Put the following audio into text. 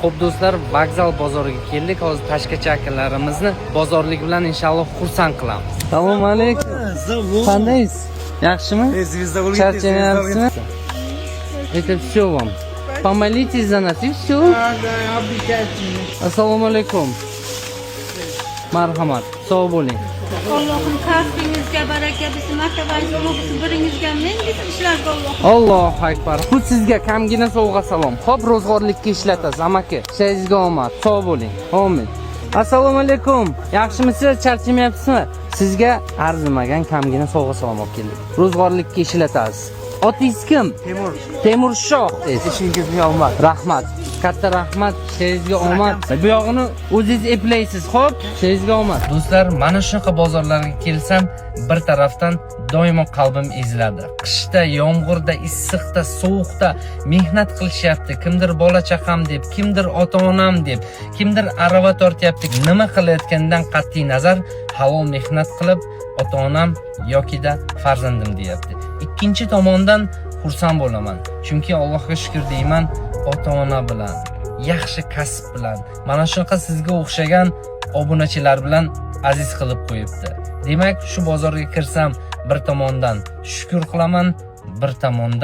Xo'p do'stlar, vokzal bozoriga keldik. Hozir tashqacha akalarimizni bozorlik bilan inshaalloh xursand qilamiz. Assalomu alaykum. Qandaysiz? Yaxshimi? Charchamayapsizmi? Это все вам. Помолитесь за нас и все. Assalomu alaykum. Marhamat. Sog' bo'ling. Allohim kasbingizga baraka, bizni martabangiz bo'lsin, biringizga ming ishlarga Alloh. Allohu akbar. Bu sizga kamgina sovg'a salom. Xo'p, ro'zg'orlikka ishlatasiz, amaki. Ishingizga omad. Sog' bo'ling. Amin. Assalomu alaykum. Yaxshimisiz? Charchamayapsizmi? Sizga arzimagan kamgina sovg'a salom olib keldik. Ro'zg'orlikka ishlatasiz. Otingiz kim? Temur Shoh. Ishingizga omad. Rahmat. Katta rahmat, ishingizga omad. Bu yog'ini o'zingiz eplaysiz, xo'p? Ishingizga omad. Do'stlar, mana shunaqa bozorlarga kelsam, bir tarafdan doimo qalbim eziladi. Qishda, yomg'irda, issiqda, sovuqda mehnat qilishyapti. Kimdir bola chaqam deb, kimdir ota-onam deb, kimdir arava tortyapti. Nima qilayotganidan qat'iy nazar, halol mehnat qilib ota-onam yokida farzandim deyapti. Ikkinchi tomondan xursand bo'laman. Chunki Allohga shukr deyman, ota-ona bilan, yaxshi kasb bilan, mana shunaqa sizga o'xshagan obunachilar bilan aziz qilib qo'yibdi. Demak, shu bozorga kirsam, bir tomondan shukr qilaman, bir tomondan